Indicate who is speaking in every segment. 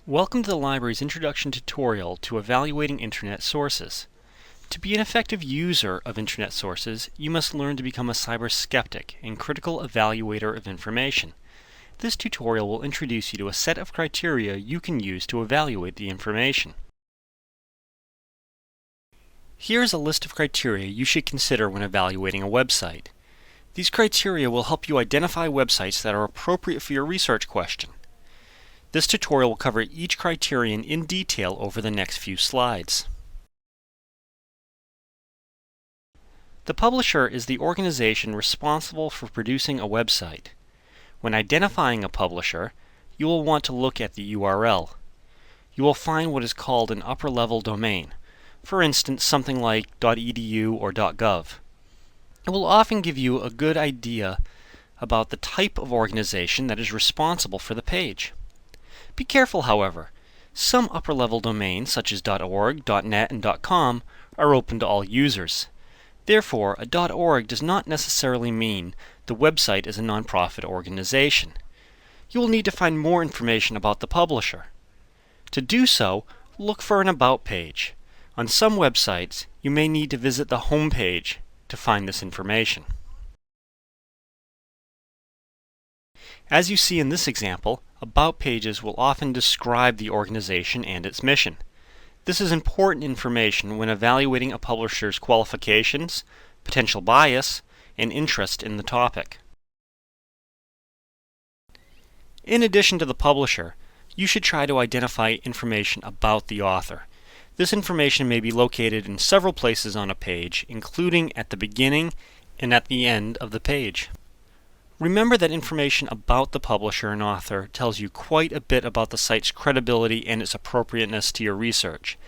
Speaker 1: Welcome to the library's introduction tutorial to evaluating Internet sources. To be an effective user of Internet sources, you must learn to become a cyber skeptic and critical evaluator of information. This tutorial will introduce you to a set of criteria you can use to evaluate the information. Here is a list of criteria you should consider when evaluating a website. These criteria will help you identify websites that are appropriate for your research question. This tutorial will cover each criterion in detail over the next few slides. The publisher is the organization responsible for producing a website. When identifying a publisher, you will want to look at the URL. You will find what is called an upper-level domain, for instance something like .edu or .gov. It will often give you a good idea about the type of organization that is responsible for the page. Be careful, however. Some upper-level domains, such as .org, .net, and .com, are open to all users. Therefore, a .org does not necessarily mean the website is a nonprofit organization. You will need to find more information about the publisher. To do so, look for an About page. On some websites, you may need to visit the home page to find this information. As you see in this example, About pages will often describe the organization and its mission. This is important information when evaluating a publisher's qualifications, potential bias, and interest in the topic. In addition to the publisher, you should try to identify information about the author. This information may be located in several places on a page, including at the beginning and at the end of the page. Remember that information about the publisher and author tells you quite a bit about the site's credibility and its appropriateness to your research.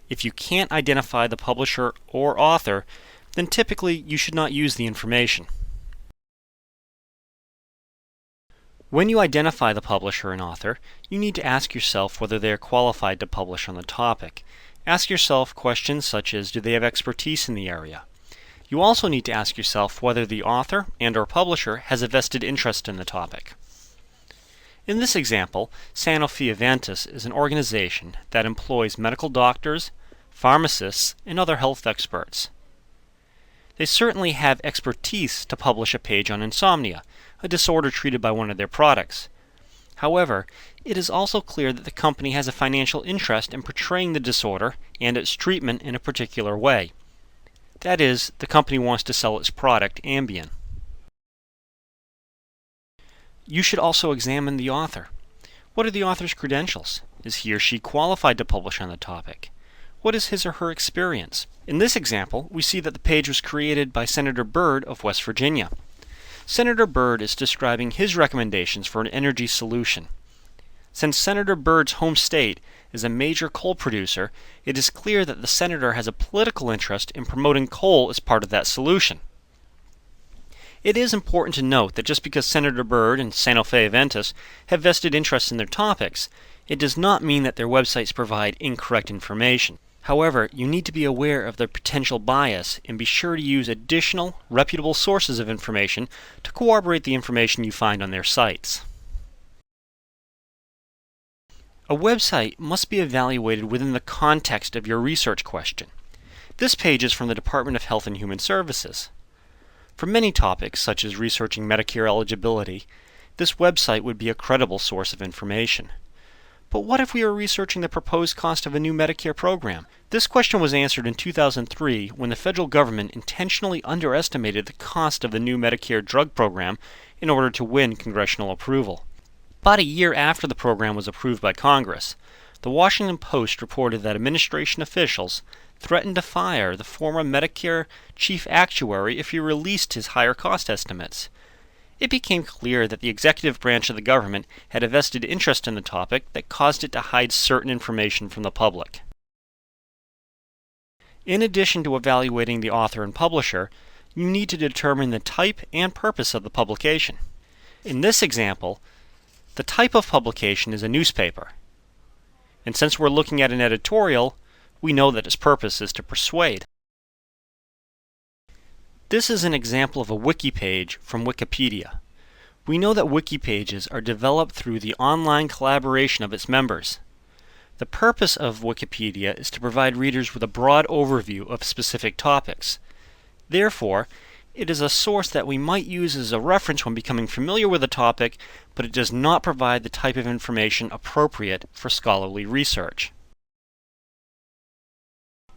Speaker 1: If you can't identify the publisher or author, then typically you should not use the information. When you identify the publisher and author, you need to ask yourself whether they are qualified to publish on the topic. Ask yourself questions such as, do they have expertise in the area? You also need to ask yourself whether the author and/or publisher has a vested interest in the topic. In this example, Sanofi-Aventis is an organization that employs medical doctors, pharmacists, and other health experts. They certainly have expertise to publish a page on insomnia, a disorder treated by one of their products. However, it is also clear that the company has a financial interest in portraying the disorder and its treatment in a particular way. That is, the company wants to sell its product, Ambien. You should also examine the author. What are the author's credentials? Is he or she qualified to publish on the topic? What is his or her experience? In this example, we see that the page was created by Senator Byrd of West Virginia. Senator Byrd is describing his recommendations for an energy solution. Since Senator Byrd's home state is a major coal producer, it is clear that the senator has a political interest in promoting coal as part of that solution. It is important to note that just because Senator Byrd and Sanofi-Aventis have vested interests in their topics, it does not mean that their websites provide incorrect information. However, you need to be aware of their potential bias and be sure to use additional, reputable sources of information to corroborate the information you find on their sites. A website must be evaluated within the context of your research question. This page is from the Department of Health and Human Services. For many topics, such as researching Medicare eligibility, this website would be a credible source of information. But what if we are researching the proposed cost of a new Medicare program? This question was answered in 2003 when the federal government intentionally underestimated the cost of the new Medicare drug program in order to win congressional approval. About a year after the program was approved by Congress, the Washington Post reported that administration officials threatened to fire the former Medicare chief actuary if he released his higher cost estimates. It became clear that the executive branch of the government had a vested interest in the topic that caused it to hide certain information from the public. In addition to evaluating the author and publisher, you need to determine the type and purpose of the publication. In this example, the type of publication is a newspaper. And since we're looking at an editorial, we know that its purpose is to persuade. This is an example of a wiki page from Wikipedia. We know that wiki pages are developed through the online collaboration of its members. The purpose of Wikipedia is to provide readers with a broad overview of specific topics. Therefore, it is a source that we might use as a reference when becoming familiar with a topic, but it does not provide the type of information appropriate for scholarly research.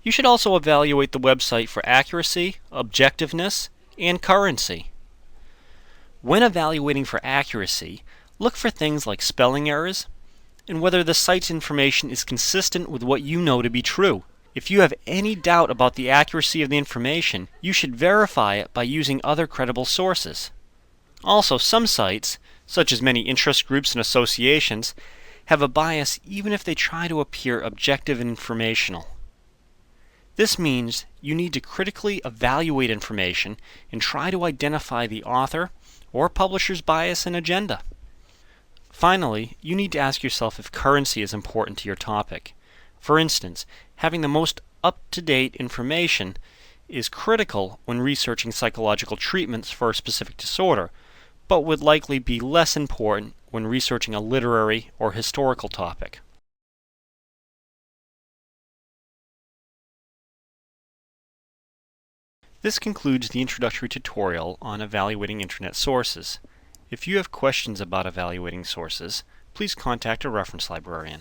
Speaker 1: You should also evaluate the website for accuracy, objectiveness, and currency. When evaluating for accuracy, look for things like spelling errors and whether the site's information is consistent with what you know to be true. If you have any doubt about the accuracy of the information, you should verify it by using other credible sources. Also, some sites, such as many interest groups and associations, have a bias even if they try to appear objective and informational. This means you need to critically evaluate information and try to identify the author or publisher's bias and agenda. Finally, you need to ask yourself if currency is important to your topic. For instance, having the most up-to-date information is critical when researching psychological treatments for a specific disorder, but would likely be less important when researching a literary or historical topic. This concludes the introductory tutorial on evaluating Internet sources. If you have questions about evaluating sources, please contact a reference librarian.